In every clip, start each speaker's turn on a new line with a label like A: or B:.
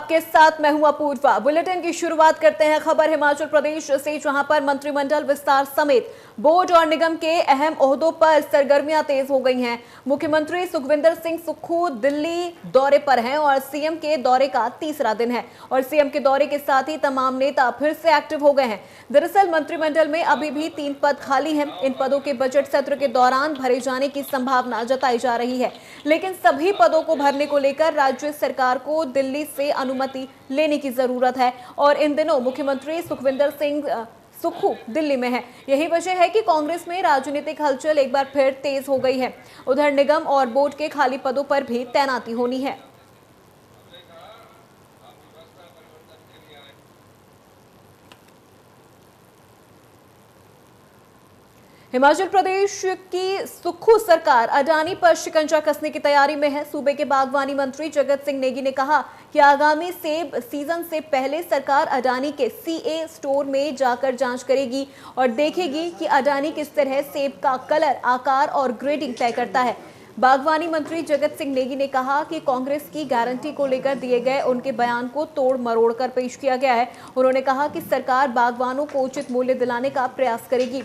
A: आपके साथ मैं हूं अपूर्वा। बुलेटिन की शुरुआत करते हैं खबर हिमाचल प्रदेश से, जहां पर मंत्रिमंडल विस्तार समेत बोर्ड और निगम के अहम ओहदों पर सरगर्मियां तेज हो गई हैं। मुख्यमंत्री सुखविंदर सिंह सुक्खू दिल्ली दौरे पर हैं और सीएम के दौरे का तीसरा दिन है और सीएम के दौरे के साथ ही तमाम नेता फिर से एक्टिव हो गए हैं। दरअसल मंत्रिमंडल में अभी भी 3 पद खाली हैं। इन पदों के बजट सत्र के दौरान भरे जाने की संभावना जताई जा रही है, लेकिन सभी पदों को भरने को लेकर राज्य सरकार को दिल्ली से अनुमति लेने की जरूरत है और इन दिनों मुख्यमंत्री सुखविंदर सिंह सुक्खू दिल्ली में है। यही वजह है कि कांग्रेस में राजनीतिक हलचल एक बार फिर तेज हो गई है। उधर निगम और बोर्ड के खाली पदों पर भी तैनाती होनी है। हिमाचल प्रदेश की सुक्खू सरकार अडानी पर शिकंजा कसने की तैयारी में है। सूबे के बागवानी मंत्री जगत सिंह नेगी ने कहा कि आगामी सेब सीजन से पहले सरकार अडानी के सीए स्टोर में जाकर जांच करेगी और देखेगी कि अडानी किस तरह सेब का कलर, आकार और ग्रेडिंग तय करता है। बागवानी मंत्री जगत सिंह नेगी ने कहा कि कांग्रेस की गारंटी को लेकर दिए गए उनके बयान को तोड़ मरोड़ कर पेश किया गया है। उन्होंने कहा कि सरकार बागवानों को उचित मूल्य दिलाने का प्रयास करेगी।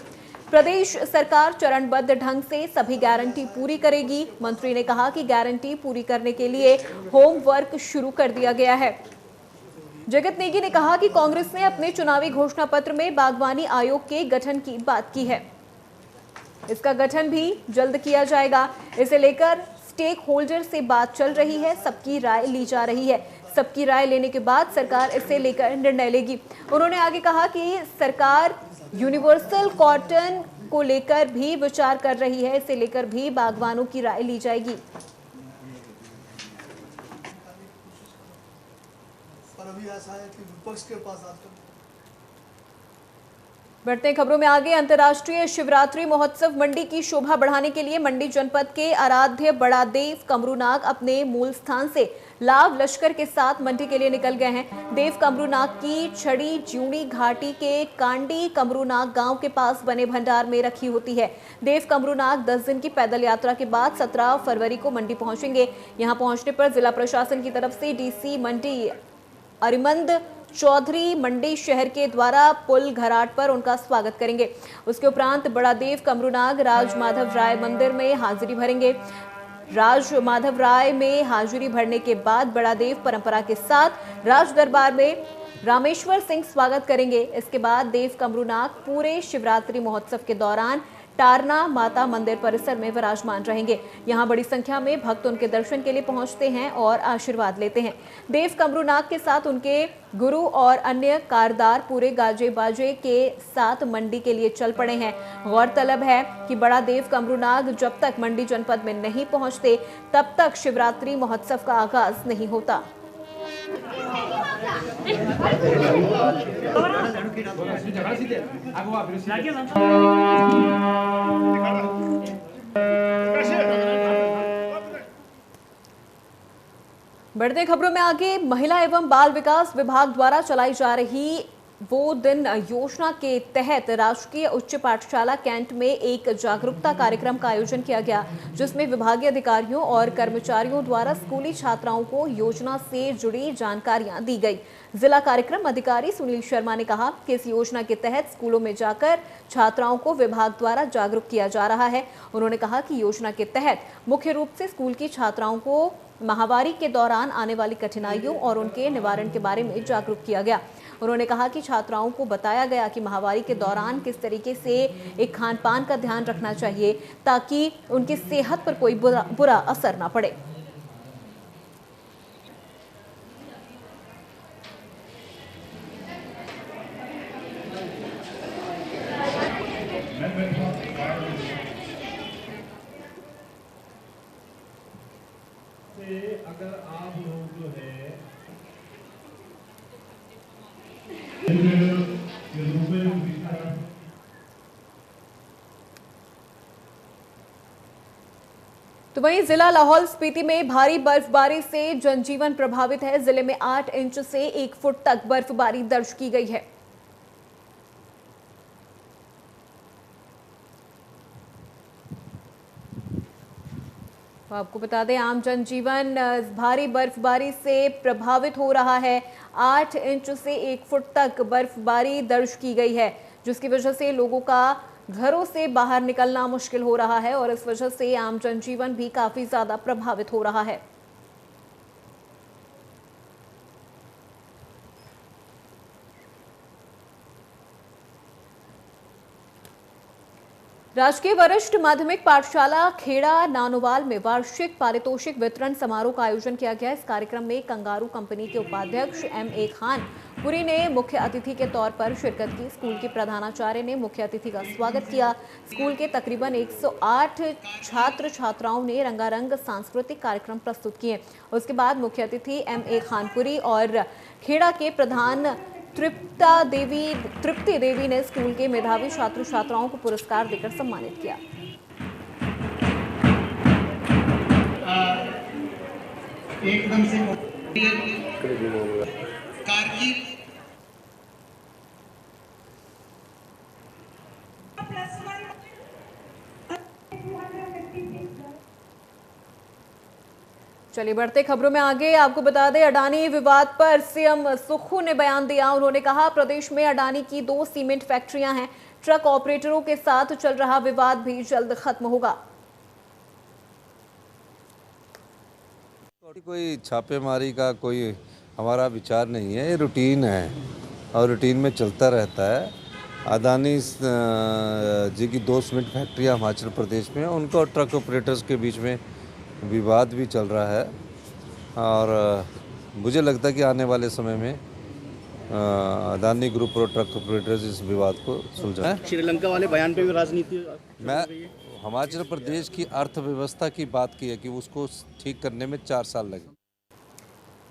A: प्रदेश सरकार चरणबद्ध ढंग से सभी गारंटी पूरी करेगी। मंत्री ने कहा कि गारंटी पूरी करने के लिए होमवर्क शुरू कर दिया गया है। जगत नेगी ने कहा कि कांग्रेस ने अपने चुनावी घोषणा पत्र में बागवानी आयोग के गठन की बात की है। इसका गठन भी जल्द किया जाएगा। इसे लेकर स्टेक होल्डर से बात चल रही है, सबकी राय ली जा रही है। सबकी राय लेने के बाद सरकार इसे लेकर निर्णय लेगी। उन्होंने आगे कहा कि सरकार यूनिवर्सल कॉटन को लेकर भी विचार कर रही है। इसे लेकर भी बागवानों की राय ली जाएगी। अभी ऐसा है कि विपक्ष के पास बढ़ते खबरों में आगे, अंतर्राष्ट्रीय शिवरात्रि महोत्सव मंडी की शोभा बढ़ाने के लिए मंडी जनपद के आराध्य बड़ा देव कमरूनाग अपने मूल स्थान से लाव लश्कर के साथ मंडी के लिए निकल गए हैं। देव कमरूनाग की छड़ी ज्यूणी घाटी के कांडी कमरूनाग गांव के पास बने भंडार में रखी होती है। देव कमरूनाग 10 दिन की पैदल यात्रा के बाद 17 फरवरी को मंडी पहुंचेंगे। यहां पहुंचने पर जिला प्रशासन की तरफ से डीसी मंडी अरिमंद चौधरी मंडी शहर के द्वारा पुल घराट पर उनका स्वागत करेंगे। उसके उपरांत बड़ा देव कमरूनाग राज माधव राय मंदिर में हाजिरी भरेंगे। राज माधव राय में हाजिरी भरने के बाद बड़ा देव परंपरा के साथ राज दरबार में रामेश्वर सिंह स्वागत करेंगे। इसके बाद देव कमरूनाग पूरे शिवरात्रि महोत्सव के दौरान टारना माता मंदिर परिसर में विराजमान रहेंगे। यहाँ बड़ी संख्या में भक्त उनके दर्शन के लिए पहुंचते हैं और आशीर्वाद लेते हैं। देव कमरूनाग के साथ उनके गुरु और अन्य कारदार पूरे गाजे बाजे के साथ मंडी के लिए चल पड़े हैं। गौरतलब है कि बड़ा देव कमरूनाग जब तक मंडी जनपद में नहीं पहुंचते तब तक शिवरात्रि महोत्सव का आगाज नहीं होता। बढ़ते खबरों में आगे, महिला एवं बाल विकास विभाग द्वारा चलाई जा रही वो दिन योजना के तहत राजकीय उच्च पाठशाला कैंट में एक जागरूकता कार्यक्रम का आयोजन किया गया, जिसमें विभागीय अधिकारियों और कर्मचारियों द्वारा स्कूली छात्राओं को योजना से जुड़ी जानकारियां दी गई। जिला कार्यक्रम अधिकारी सुनील शर्मा ने कहा कि इस योजना के तहत स्कूलों में जाकर छात्राओं को विभाग द्वारा जागरूक किया जा रहा है। उन्होंने कहा कि योजना के तहत मुख्य रूप से स्कूल की छात्राओं को महामारी के दौरान आने वाली कठिनाइयों और उनके निवारण के बारे में जागरूक किया गया। उन्होंने कहा कि छात्राओं को बताया गया कि महामारी के दौरान किस तरीके से एक खान पान का ध्यान रखना चाहिए ताकि उनकी सेहत पर कोई बुरा असर ना पड़े।
B: अगर आप लोग जो है
A: तो वहीं जिला लाहौल स्पीति में भारी बर्फबारी से जनजीवन प्रभावित है। जिले में 8 इंच से 1 फुट तक बर्फबारी दर्ज की गई है। तो आपको बता दें आम जनजीवन भारी बर्फबारी से प्रभावित हो रहा है। 8 इंच से 1 फुट तक बर्फबारी दर्ज की गई है, जिसकी वजह से लोगों का घरों से बाहर निकलना मुश्किल हो रहा है और इस वजह से आम जनजीवन भी काफी ज्यादा प्रभावित हो रहा है। राजकीय वरिष्ठ माध्यमिक पाठशाला खेड़ा नानोवाल में वार्षिक पारितोषिक वितरण समारोह का आयोजन किया गया। इस कार्यक्रम में कंगारू कंपनी के उपाध्यक्ष M.A. खान पुरी ने मुख्य अतिथि के तौर पर शिरकत की। स्कूल के प्रधानाचार्य ने मुख्य अतिथि का स्वागत किया। स्कूल के तकरीबन 108 छात्र छात्राओं ने रंगारंग सांस्कृतिक कार्यक्रम प्रस्तुत किए। उसके बाद मुख्य अतिथि M.A. खानपुरी और खेड़ा के प्रधान तृप्ति देवी ने स्कूल के मेधावी छात्र छात्राओं को पुरस्कार देकर सम्मानित किया।
B: एकदम से कारगिल
A: चलिए बढ़ते खबरों में आगे। आपको बता दें अडानी विवाद पर सीएम सुक्खू ने बयान दिया। उन्होंने कहा प्रदेश में अडानी की 2 सीमेंट फैक्ट्रियां हैं। ट्रक ऑपरेटरों के साथ चल रहा विवाद भी जल्द खत्म होगा।
C: कोई छापेमारी का कोई हमारा विचार नहीं है, ये रूटीन है और रूटीन में चलता रहता है। अडानी जी की 2 सीमेंट फैक्ट्रियां हिमाचल प्रदेश में, उनको और ट्रक ऑपरेटर्स के बीच में विवाद भी चल रहा है और मुझे लगता है कि आने वाले समय में अडानी ग्रुप और ट्रक ऑपरेटर्स इस विवाद को सुलझाएं।
D: श्रीलंका वाले बयान पे भी राजनीति
C: मैं हिमाचल प्रदेश की अर्थव्यवस्था की बात की है कि उसको ठीक करने में 4 साल लगे।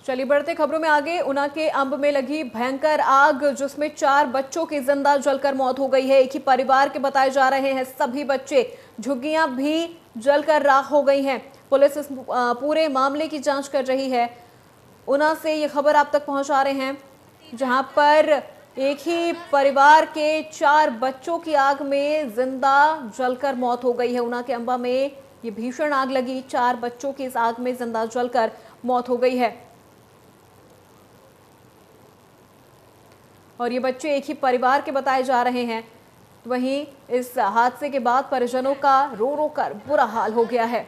A: चलिए बढ़ते खबरों में आगे। ऊना के अंब में लगी भयंकर आग, जिसमें 4 बच्चों की जिंदा जलकर मौत हो गई है। एक ही परिवार के बताए जा रहे हैं सभी बच्चे। झुग्गियां भी जलकर राख हो गई हैं। पुलिस इस पूरे मामले की जांच कर रही है। ऊना से ये खबर आप तक पहुंचा रहे हैं, जहां पर एक ही परिवार के 4 बच्चों की आग में जिंदा जलकर मौत हो गई है। ऊना के अंबा में ये भीषण आग लगी। 4 बच्चों की इस आग में जिंदा जलकर मौत हो गई है और ये बच्चे एक ही परिवार के बताए जा रहे हैं। वहीं इस हादसे के बाद परिजनों का रो रो कर बुरा हाल हो गया है।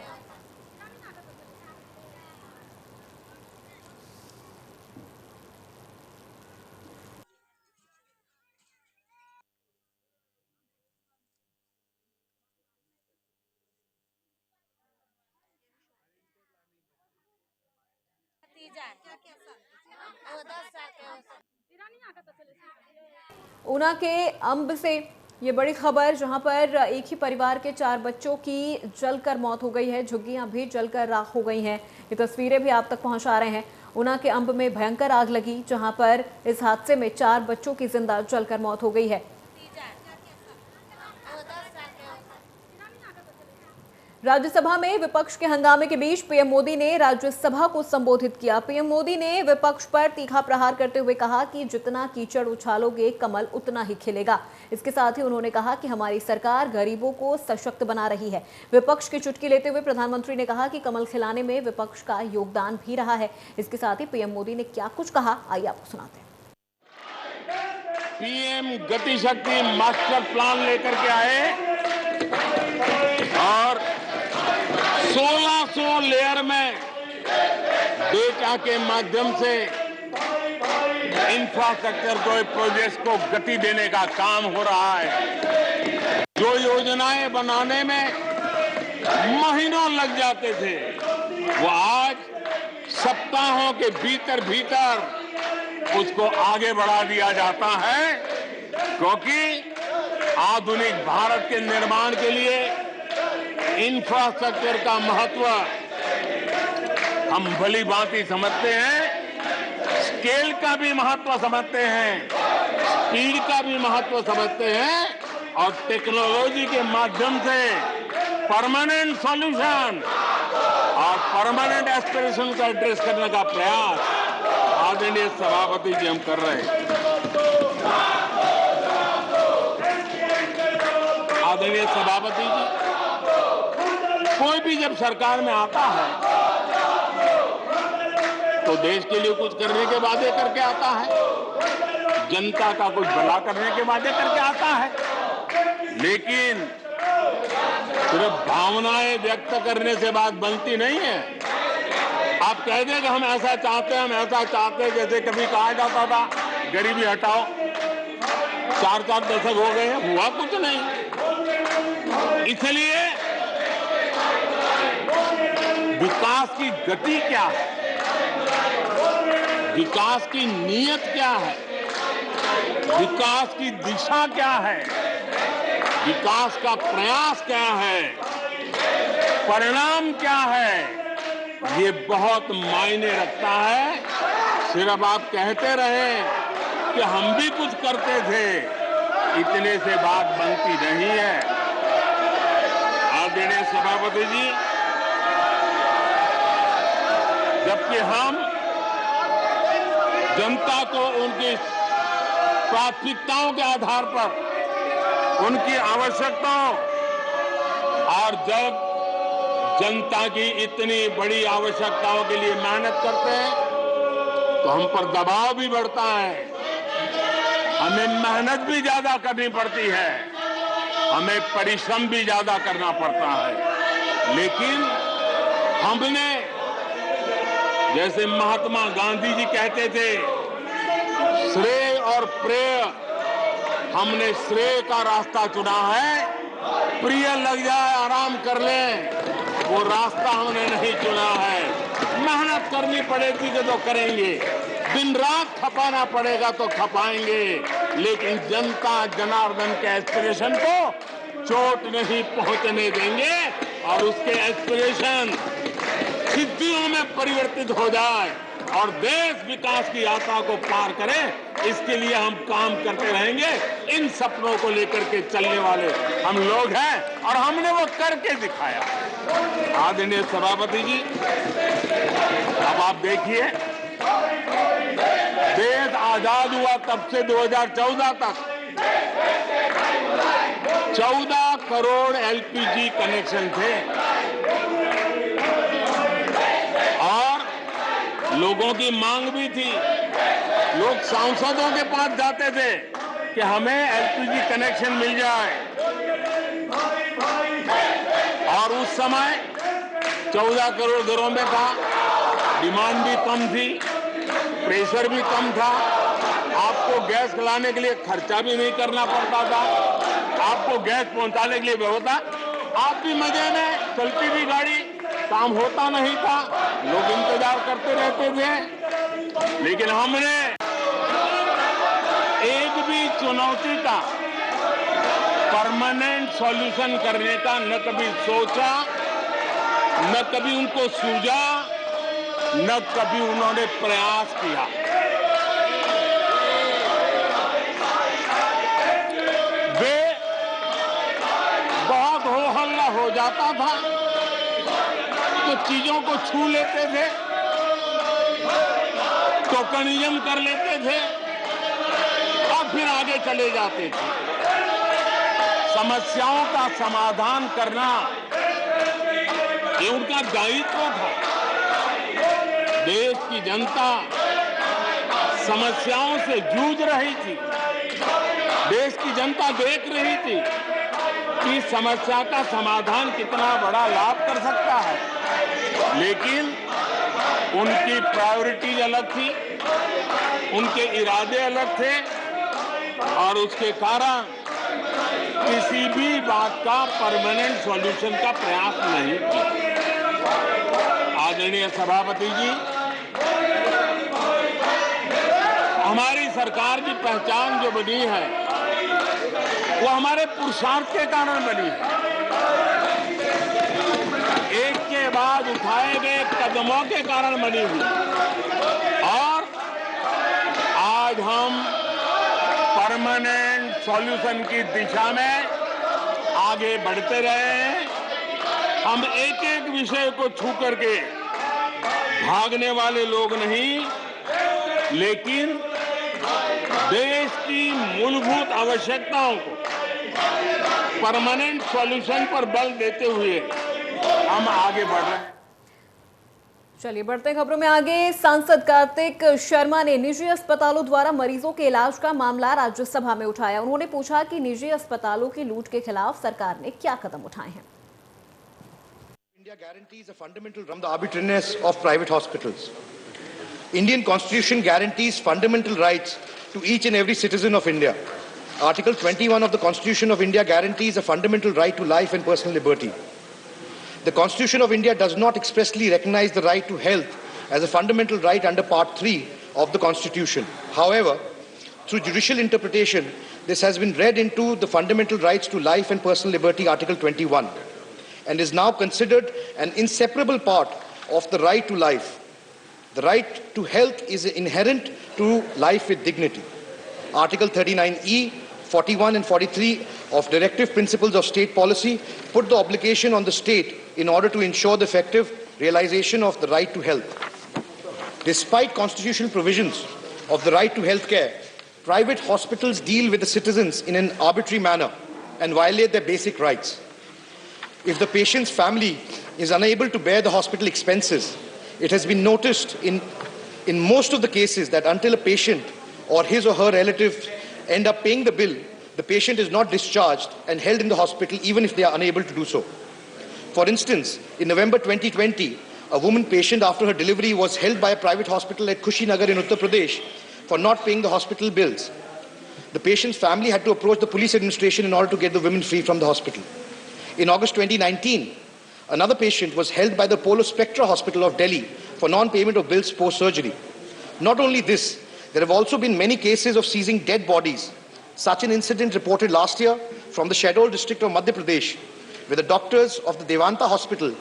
A: ऊना के अंब से ये बड़ी खबर, जहां पर एक ही परिवार के 4 बच्चों की जलकर मौत हो गई है। झुग्गियां भी जलकर राख हो गई हैं। ये तस्वीरें भी आप तक पहुंचा रहे हैं। ऊना के अंब में भयंकर आग लगी, जहां पर इस हादसे में 4 बच्चों की जिंदा जलकर मौत हो गई है। राज्यसभा में विपक्ष के हंगामे के बीच पीएम मोदी ने राज्यसभा को संबोधित किया। पीएम मोदी ने विपक्ष पर तीखा प्रहार करते हुए कहा कि जितना कीचड़ उछालोगे कमल उतना ही खिलेगा। इसके साथ ही उन्होंने कहा कि हमारी सरकार गरीबों को सशक्त बना रही है। विपक्ष की चुटकी लेते हुए प्रधानमंत्री ने कहा कि कमल खिलाने में विपक्ष का योगदान भी रहा है। इसके साथ ही पीएम मोदी ने क्या कुछ कहा, आइए आपको सुनाते हैं।
E: पीएम गति शक्ति मास्टर प्लान लेकर के आए और 1600 लेयर में डेटा के माध्यम से इंफ्रास्ट्रक्चर को, प्रोजेक्ट्स को गति देने का काम हो रहा है। जो योजनाएं बनाने में महीनों लग जाते थे, वो आज सप्ताहों के भीतर भीतर उसको आगे बढ़ा दिया जाता है, क्योंकि आधुनिक भारत के निर्माण के लिए इंफ्रास्ट्रक्चर का महत्व हम भली भांति समझते हैं, स्केल का भी महत्व समझते हैं, स्पीड का भी महत्व समझते हैं और टेक्नोलॉजी के माध्यम से परमानेंट सॉल्यूशन और परमानेंट एस्पिरेशन का एड्रेस करने का प्रयास आदरणीय सभापति जी हम कर रहे हैं। आदरणीय सभापति जी, कोई भी जब सरकार में आता है तो देश के लिए कुछ करने के वादे करके आता है, जनता का कुछ भला करने के वादे करके आता है, लेकिन सिर्फ भावनाएं व्यक्त करने से बात बनती नहीं है। आप कह दें कि हम ऐसा चाहते हैं, हम ऐसा चाहते हैं, जैसे कभी कहा जाता था गरीबी हटाओ, 4-4 दशक हो गए हैं, हुआ कुछ नहीं। इसलिए विकास की गति क्या है, विकास की नीयत क्या है, विकास की दिशा क्या है, विकास का प्रयास क्या है, परिणाम क्या है, ये बहुत मायने रखता है। सिर्फ आप कहते रहे कि हम भी कुछ करते थे, इतने से बात बनती नहीं है। आदरणीय सभापति जी, जबकि हम जनता को उनकी प्राथमिकताओं के आधार पर, उनकी आवश्यकताओं, और जब जनता की इतनी बड़ी आवश्यकताओं के लिए मेहनत करते हैं तो हम पर दबाव भी बढ़ता है, हमें मेहनत भी ज्यादा करनी पड़ती है, हमें परिश्रम भी ज्यादा करना पड़ता है। लेकिन हमने, जैसे महात्मा गांधी जी कहते थे, श्रेय और प्रेय, हमने श्रेय का रास्ता चुना है, प्रिय लग जाए आराम कर लें, वो रास्ता हमने नहीं चुना है। मेहनत करनी पड़ेगी तो करेंगे, दिन रात खपाना पड़ेगा तो खपाएंगे, लेकिन जनता जनार्दन के एस्पिरेशन को चोट नहीं पहुंचने देंगे और उसके एस्पिरेशन सिद्धियों में परिवर्तित हो जाए और देश विकास की यात्रा को पार करे, इसके लिए हम काम करते रहेंगे। इन सपनों को लेकर के चलने वाले हम लोग हैं और हमने वो करके दिखाया। आदरणीय सभापति जी, अब आप देखिए, देश आजाद हुआ तब से 2014 तक 14 करोड़ एलपीजी कनेक्शन थे और लोगों की मांग भी थी। लोग सांसदों के पास जाते थे कि हमें एलपीजी कनेक्शन मिल जाए, और उस समय 14 करोड़ घरों में था, डिमांड भी कम थी, प्रेशर भी कम था, आपको गैस लाने के लिए खर्चा भी नहीं करना पड़ता था, आपको गैस पहुंचाने के लिए व्यवस्था, आप भी मजे में, चलती भी गाड़ी, काम होता नहीं था, लोग इंतजार करते रहते थे। लेकिन हमने एक भी चुनौती का परमानेंट सॉल्यूशन करने का न कभी सोचा, न कभी उनको सूझा, न कभी उन्होंने प्रयास किया। वे बहुत हो हल्ला हो जाता था तो चीजों को छू लेते थे, टोकनिज्म कर लेते थे और फिर आगे चले जाते थे। समस्याओं का समाधान करना ये उनका दायित्व था। देश की जनता समस्याओं से जूझ रही थी, देश की जनता देख रही थी कि समस्या का समाधान कितना बड़ा लाभ कर सकता है, लेकिन उनकी प्रायोरिटीज अलग थी, उनके इरादे अलग थे और उसके कारण किसी भी बात का परमानेंट सॉल्यूशन का प्रयास नहीं किया। आदरणीय सभापति जी, हमारी सरकार की पहचान जो बनी है वो हमारे पुरुषार्थ के कारण बनी है। एक के बाद उठाए गए कदमों के कारण बनी हुई, और आज हम परमानेंट सॉल्यूशन की दिशा में आगे बढ़ते रहे हैं। हम एक एक विषय को छू करके भागने वाले लोग नहीं, लेकिन देश की मूलभूत आवश्यकताओं को परमानेंट सॉल्यूशन पर बल देते हुए हम आगे बढ़ रहे हैं।
A: चलिए बढ़ते हैं खबरों में आगे। सांसद कार्तिक शर्मा ने निजी अस्पतालों द्वारा मरीजों के इलाज का मामला राज्यसभा में उठाया। उन्होंने पूछा कि निजी अस्पतालों की लूट के खिलाफ सरकार ने क्या कदम उठाए हैं।
F: India guarantees a fundamental from the arbitrariness of private hospitals. Indian Constitution guarantees fundamental rights to each and every citizen of India. Article 21 of the Constitution of India guarantees a fundamental right to life and personal liberty. The Constitution of India does not expressly recognize the right to health as a fundamental right under Part 3 of the Constitution. However, through judicial interpretation, this has been read into the fundamental rights to life and personal liberty, Article 21, and is now considered an inseparable part of the right to life. The right to health is inherent to life with dignity. Article 39E, 41 and 43 of Directive Principles of State Policy put the obligation on the state in order to ensure the effective realization of the right to health. Despite constitutional provisions of the right to health care, private hospitals deal with the citizens in an arbitrary manner and violate their basic rights. If the patient's family is unable to bear the hospital expenses, it has been noticed in most of the cases that until a patient or his or her relatives end up paying the bill, the patient is not discharged and held in the hospital even if they are unable to do so. For instance, in November 2020, a woman patient after her delivery was held by a private hospital at Kushinagar in Uttar Pradesh for not paying the hospital bills. The patient's family had to approach the police administration in order to get the women free from the hospital. In August 2019, another patient was held by the Apollo Spectra Hospital of Delhi for non-payment of bills post-surgery. Not only this, there have also been many cases of seizing dead bodies. Such an incident reported last year from the Shahdol district of Madhya Pradesh, where the doctors of the Devanta hospital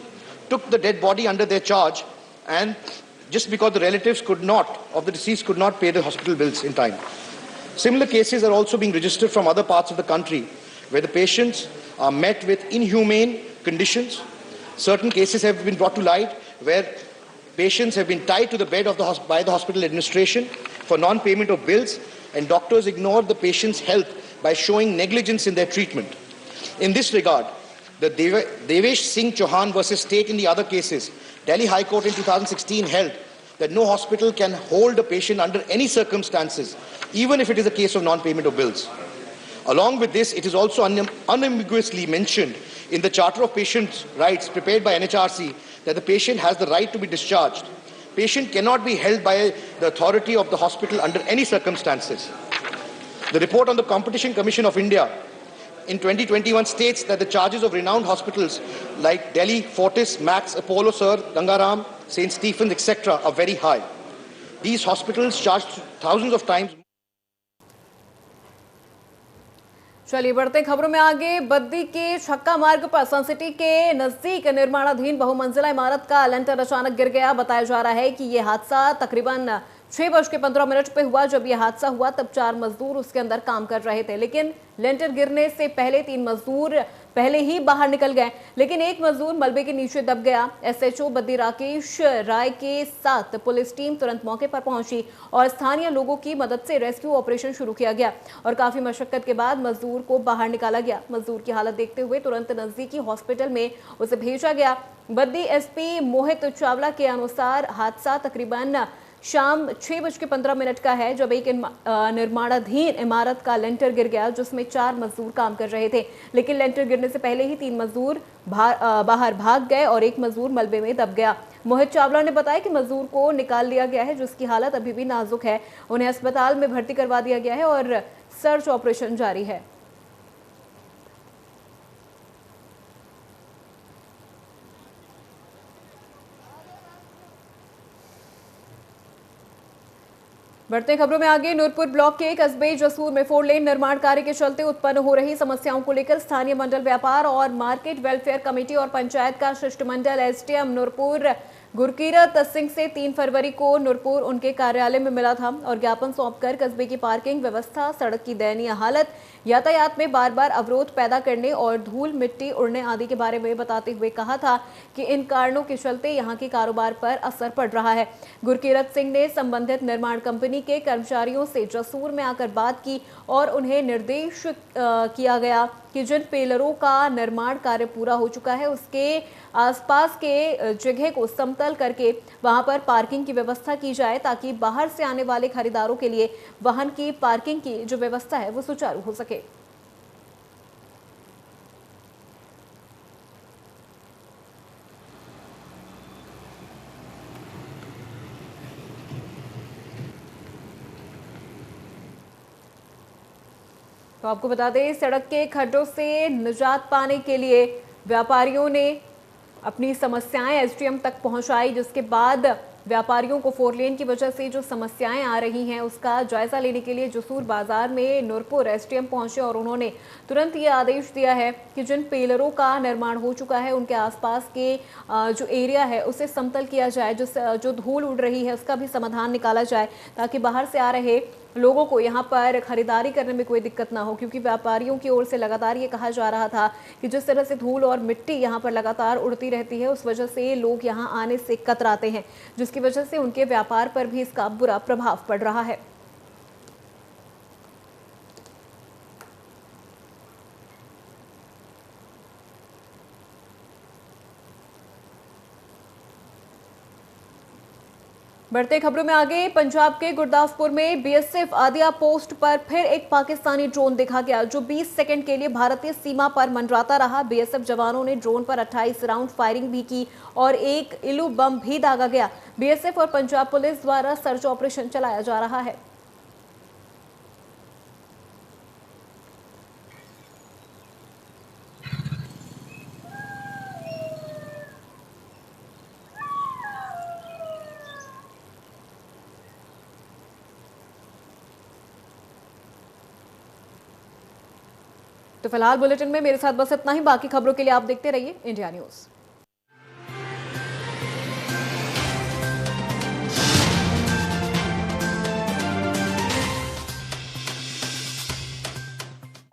F: took the dead body under their charge, and just because the relatives of the deceased could not pay the hospital bills in time. Similar cases are also being registered from other parts of the country, where the patients are met with inhumane conditions. Certain cases have been brought to light where patients have been tied to the bed by the hospital administration for non-payment of bills, and doctors ignored the patient's health by showing negligence in their treatment. In this regard, the Devesh Singh Chauhan versus State in the other cases, Delhi High Court in 2016 held that no hospital can hold a patient under any circumstances, even if it is a case of non-payment of bills. Along with this, it is also unambiguously mentioned in the Charter of Patients' Rights prepared by NHRC that the patient has the right to be discharged. Patient cannot be held by the authority of the hospital under any circumstances. The report on the Competition Commission of India in 2021 states that the charges of renowned hospitals like Delhi, Fortis, Max, Apollo, Sir, Gangaram, St. Stephen's, etc. are very high. These hospitals charge thousands of times.
A: चलिए बढ़ते खबरों में आगे। बद्दी के छक्का मार्ग पर Sun City के नजदीक निर्माणाधीन बहुमंजिला इमारत का लेंटर अचानक गिर गया। बताया जा रहा है कि यह हादसा तकरीबन 6:15 पे हुआ। जब यह हादसा हुआ तब 4 मजदूर उसके अंदर काम कर रहे थे, लेकिन लेंटर गिरने से पहले 3 मजदूर पहले ही बाहर निकल गए, लेकिन एक मजदूर मलबे के नीचे दब गया। एसएचओ बद्दी राकेश राय के साथ पुलिस टीम तुरंत मौके पर पहुंची और स्थानीय लोगों की मदद से रेस्क्यू ऑपरेशन शुरू किया गया और काफी मशक्कत के बाद मजदूर को बाहर निकाला गया। मजदूर की हालत देखते हुए तुरंत नजदीकी हॉस्पिटल में उसे भेजा गया। बद्दी एसपी मोहित चावला के अनुसार हादसा तकरीबन शाम 6:15 का है, जब एक निर्माणाधीन इमारत का लेंटर गिर गया जिसमें 4 मजदूर काम कर रहे थे, लेकिन लेंटर गिरने से पहले ही 3 मजदूर बाहर भाग गए और एक मजदूर मलबे में दब गया। मोहित चावला ने बताया कि मजदूर को निकाल लिया गया है, जिसकी हालत अभी भी नाजुक है। उन्हें अस्पताल में भर्ती करवा दिया गया है और सर्च ऑपरेशन जारी है। बढ़ते खबरों में आगे। नूरपुर ब्लॉक के कस्बे जसूर में 4 लेन निर्माण कार्य के चलते उत्पन्न हो रही समस्याओं को लेकर स्थानीय मंडल व्यापार और मार्केट वेलफेयर कमेटी और पंचायत का शिष्टमंडल एसडीएम नूरपुर गुरकीरत सिंह से 3 फरवरी को नूरपुर उनके कार्यालय में मिला था और ज्ञापन सौंपकर कस्बे की पार्किंग व्यवस्था, सड़क की दयनीय हालत, यातायात में बार बार अवरोध पैदा करने और धूल मिट्टी उड़ने आदि के बारे में बताते हुए कहा था कि इन कारणों के चलते यहां के कारोबार पर असर पड़ रहा है। गुरकीरत सिंह ने संबंधित निर्माण कंपनी के कर्मचारियों से जसूर में आकर बात की और उन्हें निर्देश किया गया कि जिन पिलरों का निर्माण कार्य पूरा हो चुका है उसके आसपास के जगह को समतल करके वहां पर पार्किंग की व्यवस्था की जाए, ताकि बाहर से आने वाले खरीदारों के लिए वाहन की पार्किंग की जो व्यवस्था है वो सुचारू हो सके। तो आपको बता दें, सड़क के खड्डों से निजात पाने के लिए व्यापारियों ने अपनी समस्याएं एसडीएम तक पहुंचाई, जिसके बाद व्यापारियों को 4 लेन की वजह से जो समस्याएं आ रही हैं उसका जायजा लेने के लिए जसूर बाजार में नूरपुर एसडीएम पहुंचे और उन्होंने तुरंत ये आदेश दिया है कि जिन पिलरों का निर्माण हो चुका है उनके आसपास के जो एरिया है उसे समतल किया जाए, जो धूल उड़ रही है उसका भी समाधान निकाला जाए, ताकि बाहर से आ रहे लोगों को यहाँ पर खरीदारी करने में कोई दिक्कत ना हो। क्योंकि व्यापारियों की ओर से लगातार ये कहा जा रहा था कि जिस तरह से धूल और मिट्टी यहाँ पर लगातार उड़ती रहती है उस वजह से लोग यहाँ आने से कतराते हैं, जिसकी वजह से उनके व्यापार पर भी इसका बुरा प्रभाव पड़ रहा है। बढ़ते खबरों में आगे, पंजाब के गुरदासपुर में बीएसएफ आदिया पोस्ट पर फिर एक पाकिस्तानी ड्रोन देखा गया जो 20 सेकंड के लिए भारतीय सीमा पर मंडराता रहा। बीएसएफ जवानों ने ड्रोन पर 28 राउंड फायरिंग भी की और एक इलू बम भी दागा गया। बीएसएफ और पंजाब पुलिस द्वारा सर्च ऑपरेशन चलाया जा रहा है। तो फिलहाल बुलेटिन में मेरे साथ बस इतना ही। बाकी खबरों के लिए आप देखते रहिए इंडिया न्यूज।